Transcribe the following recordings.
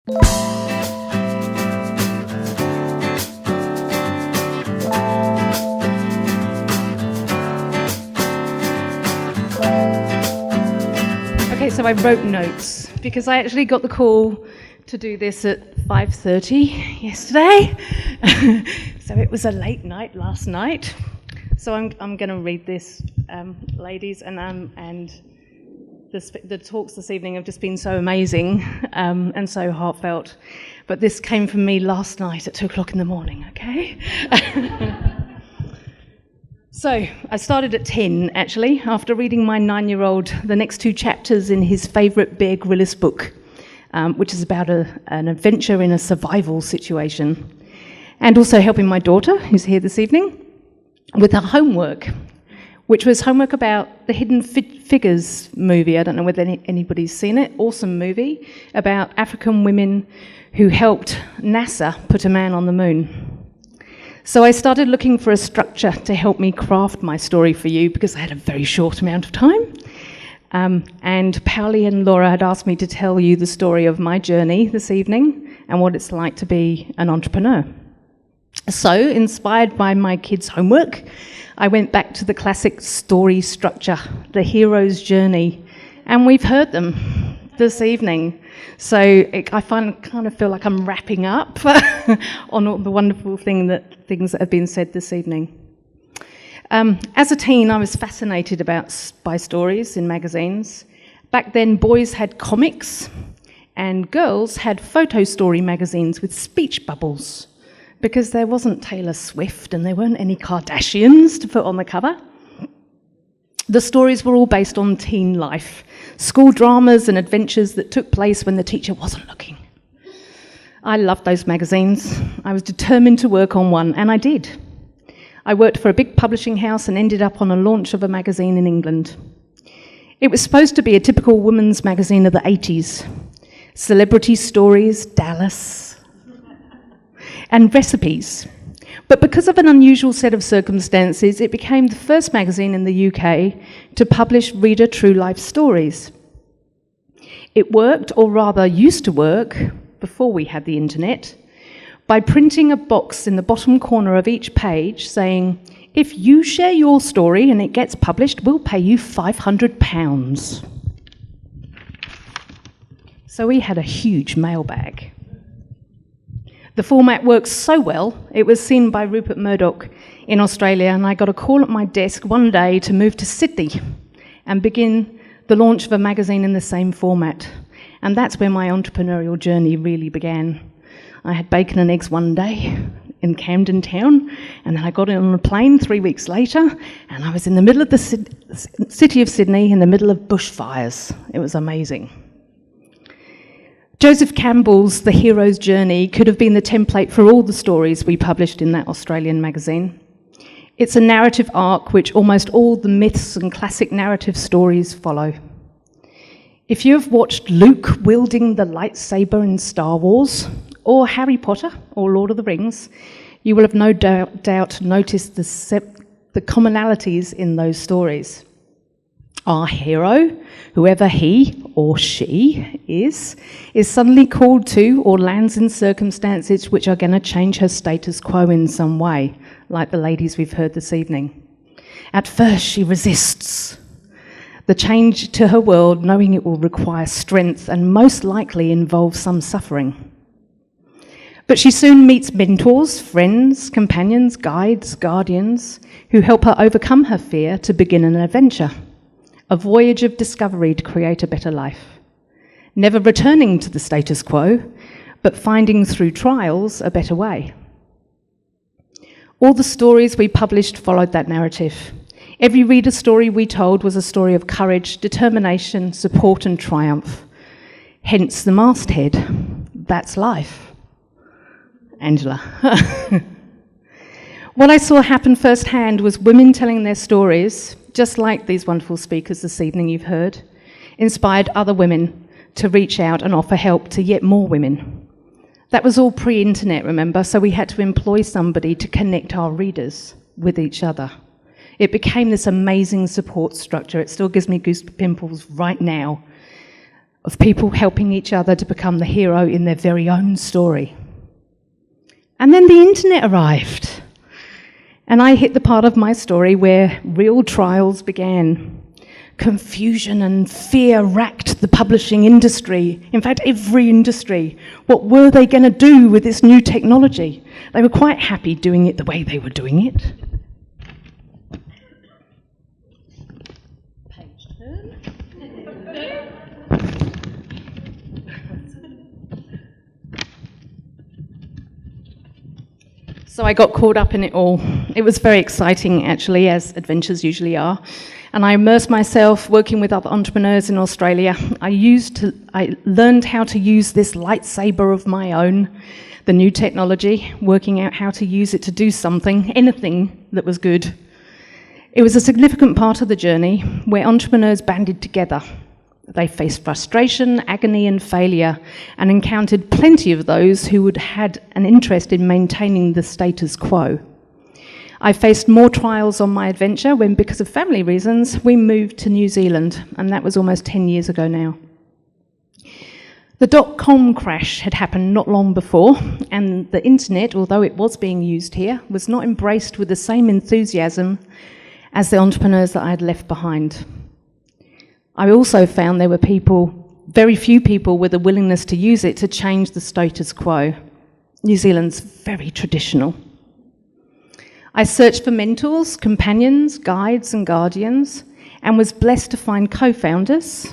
Okay, so I wrote notes because I actually got the call to do this at 5:30 yesterday. So it was a late night last night. So I'm going to read this, ladies, and the talks this evening have just been so amazing and so heartfelt. But this came from me last night at 2 o'clock in the morning, okay? So I started at 10, actually, after reading my 9-year-old the next 2 chapters in his favourite Bear Grylls book, which is about an adventure in a survival situation, and also helping my daughter, who's here this evening, with her homework, which was homework about the Hidden Figures movie. I don't know whether anybody's seen it. Awesome movie about African women who helped NASA put a man on the moon. So I started looking for a structure to help me craft my story for you because I had a very short amount of time. And Pauli and Laura had asked me to tell you the story of my journey this evening and what it's like to be an entrepreneur. So, inspired by my kids' homework, I went back to the classic story structure, the hero's journey, and we've heard them this evening. So I kind of feel like I'm wrapping up on all the wonderful things that have been said this evening. As a teen, I was fascinated by stories in magazines. Back then, boys had comics, and girls had photo story magazines with speech bubbles, because there wasn't Taylor Swift and there weren't any Kardashians to put on the cover. The stories were all based on teen life, school dramas and adventures that took place when the teacher wasn't looking. I loved those magazines. I was determined to work on one, and I did. I worked for a big publishing house and ended up on a launch of a magazine in England. It was supposed to be a typical women's magazine of the 80s. Celebrity stories, Dallas, and recipes. But because of an unusual set of circumstances, it became the first magazine in the UK to publish reader true life stories. It worked, or rather used to work, before we had the internet, by printing a box in the bottom corner of each page saying, if you share your story and it gets published, we'll pay you £500. So we had a huge mailbag. The format worked so well, it was seen by Rupert Murdoch in Australia, and I got a call at my desk one day to move to Sydney and begin the launch of a magazine in the same format. And that's where my entrepreneurial journey really began. I had bacon and eggs one day in Camden Town, and then I got on a plane 3 weeks later, and I was in the middle of the city of Sydney in the middle of bushfires. It was amazing. Joseph Campbell's The Hero's Journey could have been the template for all the stories we published in that Australian magazine. It's a narrative arc which almost all the myths and classic narrative stories follow. If you have watched Luke wielding the lightsaber in Star Wars, or Harry Potter, or Lord of the Rings, you will have no doubt noticed the commonalities in those stories. Our hero, whoever he or she is suddenly called to or lands in circumstances which are going to change her status quo in some way, like the ladies we've heard this evening. At first, she resists the change to her world, knowing it will require strength and most likely involve some suffering. But she soon meets mentors, friends, companions, guides, guardians, who help her overcome her fear to begin an adventure. A voyage of discovery to create a better life. Never returning to the status quo, but finding through trials a better way. All the stories we published followed that narrative. Every reader story we told was a story of courage, determination, support and triumph. Hence the masthead. That's life. Angela. What I saw happen firsthand was women telling their stories, just like these wonderful speakers this evening you've heard, inspired other women to reach out and offer help to yet more women. That was all pre-internet, remember, so we had to employ somebody to connect our readers with each other. It became this amazing support structure. It still gives me goose pimples right now. of people helping each other to become the hero in their very own story. And then the internet arrived. And I hit the part of my story where real trials began. Confusion and fear racked the publishing industry. In fact, every industry. What were they going to do with this new technology? They were quite happy doing it the way they were doing it. Page turn. So I got caught up in it all. It was very exciting, actually, as adventures usually are. And I immersed myself working with other entrepreneurs in Australia. I learned how to use this lightsaber of my own, the new technology, working out how to use it to do something, anything that was good. It was a significant part of the journey where entrepreneurs banded together. They faced frustration, agony and failure, and encountered plenty of those who had an interest in maintaining the status quo. I faced more trials on my adventure when, because of family reasons, we moved to New Zealand, and that was almost 10 years ago now. The dot-com crash had happened not long before, and the internet, although it was being used here, was not embraced with the same enthusiasm as the entrepreneurs that I had left behind. I also found there were very few people with a willingness to use it to change the status quo. New Zealand's very traditional. I searched for mentors, companions, guides and guardians, and was blessed to find co-founders,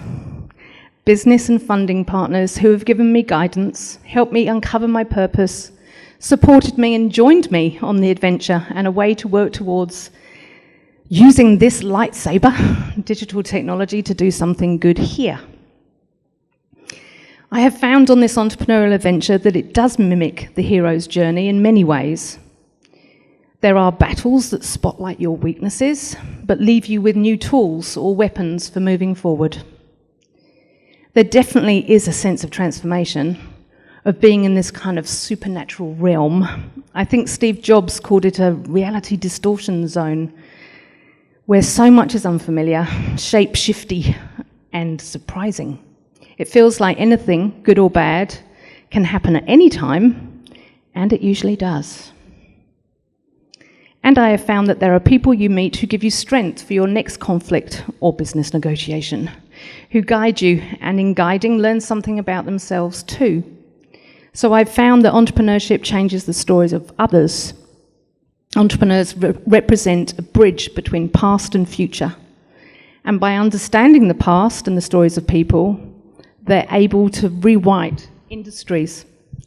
business and funding partners who have given me guidance, helped me uncover my purpose, supported me and joined me on the adventure and a way to work towards using this lightsaber, digital technology, to do something good here. I have found on this entrepreneurial adventure that it does mimic the hero's journey in many ways. There are battles that spotlight your weaknesses, but leave you with new tools or weapons for moving forward. There definitely is a sense of transformation, of being in this kind of supernatural realm. I think Steve Jobs called it a reality distortion zone, where so much is unfamiliar, shape-shifty, and surprising. It feels like anything, good or bad, can happen at any time, and it usually does. And I have found that there are people you meet who give you strength for your next conflict or business negotiation, who guide you, and in guiding, learn something about themselves too. So I've found that entrepreneurship changes the stories of others. Entrepreneurs represent a bridge between past and future. And by understanding the past and the stories of people, they're able to rewrite industries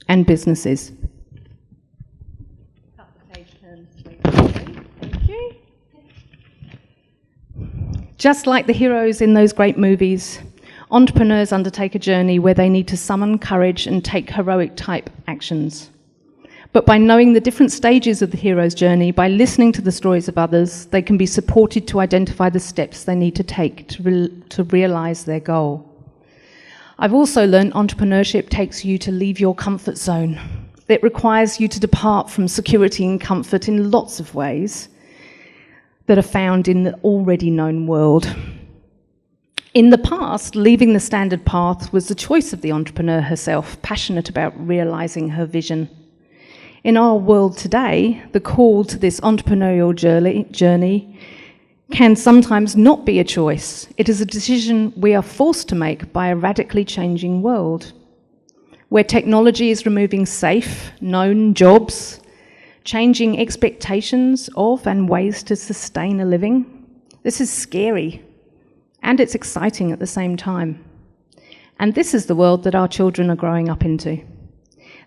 and businesses. Cut the page turn, thank you. Just like the heroes in those great movies, entrepreneurs undertake a journey where they need to summon courage and take heroic type actions. But by knowing the different stages of the hero's journey, by listening to the stories of others, they can be supported to identify the steps they need to take to realise their goal. I've also learned entrepreneurship takes you to leave your comfort zone. It requires you to depart from security and comfort in lots of ways that are found in the already known world. In the past, leaving the standard path was the choice of the entrepreneur herself, passionate about realising her vision. In our world today, the call to this entrepreneurial journey can sometimes not be a choice. It is a decision we are forced to make by a radically changing world, where technology is removing safe, known jobs, changing expectations of and ways to sustain a living. This is scary, and it's exciting at the same time. And this is the world that our children are growing up into.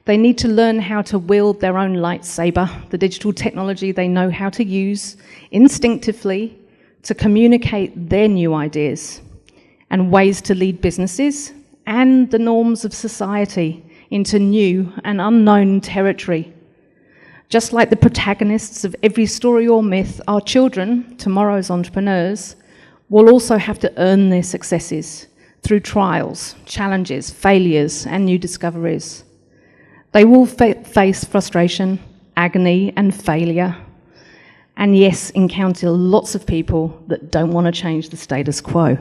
They need to learn how to wield their own lightsaber, the digital technology they know how to use instinctively to communicate their new ideas and ways to lead businesses and the norms of society into new and unknown territory. Just like the protagonists of every story or myth, our children, tomorrow's entrepreneurs, will also have to earn their successes through trials, challenges, failures, and new discoveries. They will face frustration, agony, and failure, and yes, encounter lots of people that don't want to change the status quo.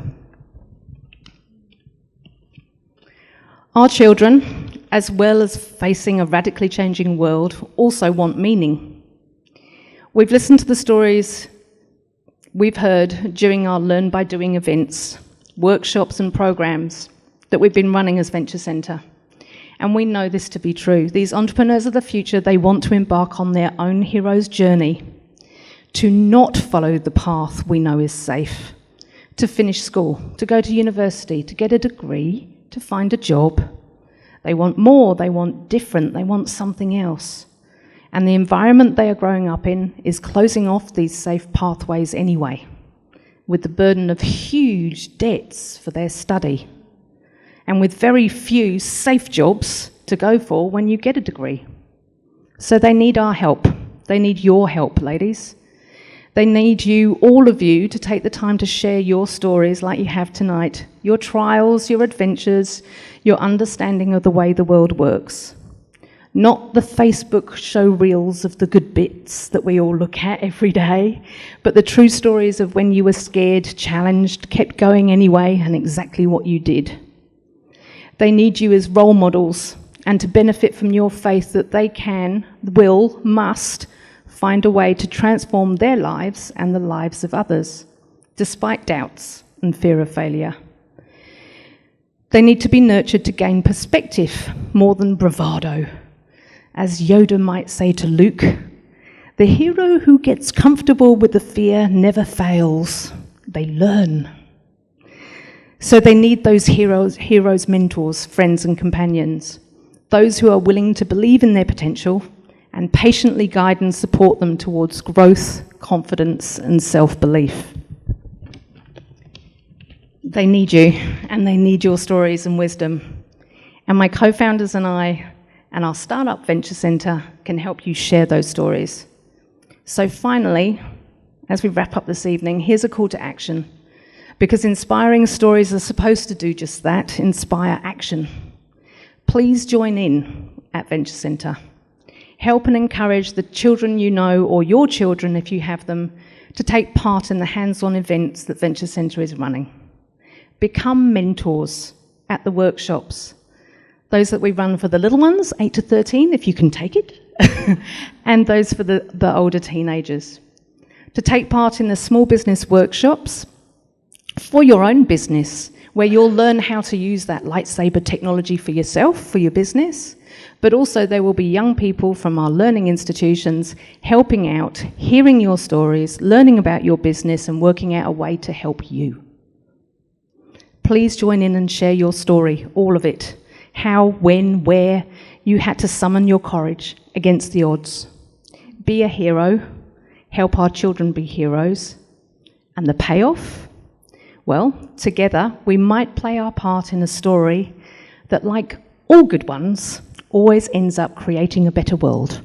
Our children, as well as facing a radically changing world, also want meaning. We've listened to the stories we've heard during our Learn by Doing events, workshops and programs that we've been running as Venture Centre. And we know this to be true. These entrepreneurs of the future, they want to embark on their own hero's journey, to not follow the path we know is safe, to finish school, to go to university, to get a degree, to find a job. They want more, they want different, they want something else. And the environment they are growing up in is closing off these safe pathways anyway, with the burden of huge debts for their study, and with very few safe jobs to go for when you get a degree. So they need our help. They need your help, ladies. They need you, all of you, to take the time to share your stories like you have tonight, your trials, your adventures, your understanding of the way the world works. Not the Facebook show reels of the good bits that we all look at every day, but the true stories of when you were scared, challenged, kept going anyway, and exactly what you did. They need you as role models, and to benefit from your faith that they can, will, must find a way to transform their lives and the lives of others, despite doubts and fear of failure. They need to be nurtured to gain perspective more than bravado. As Yoda might say to Luke, the hero who gets comfortable with the fear never fails. They learn. So they need those heroes, mentors, friends and companions, those who are willing to believe in their potential and patiently guide and support them towards growth, confidence and self-belief. They need you, and they need your stories and wisdom. And my co-founders and I and our Startup Venture Centre can help you share those stories. So finally, as we wrap up this evening, here's a call to action. Because inspiring stories are supposed to do just that, inspire action. Please join in at Venture Centre. Help and encourage the children you know, or your children if you have them, to take part in the hands-on events that Venture Centre is running. Become mentors at the workshops. Those that we run for the little ones, 8 to 13, if you can take it, and those for the older teenagers. To take part in the small business workshops, for your own business, where you'll learn how to use that lightsaber technology for yourself, for your business, but also there will be young people from our learning institutions helping out, hearing your stories, learning about your business and working out a way to help you. Please join in and share your story, all of it. How, when, where you had to summon your courage against the odds. Be a hero, help our children be heroes, and the payoff? Well, together we might play our part in a story that, like all good ones, always ends up creating a better world.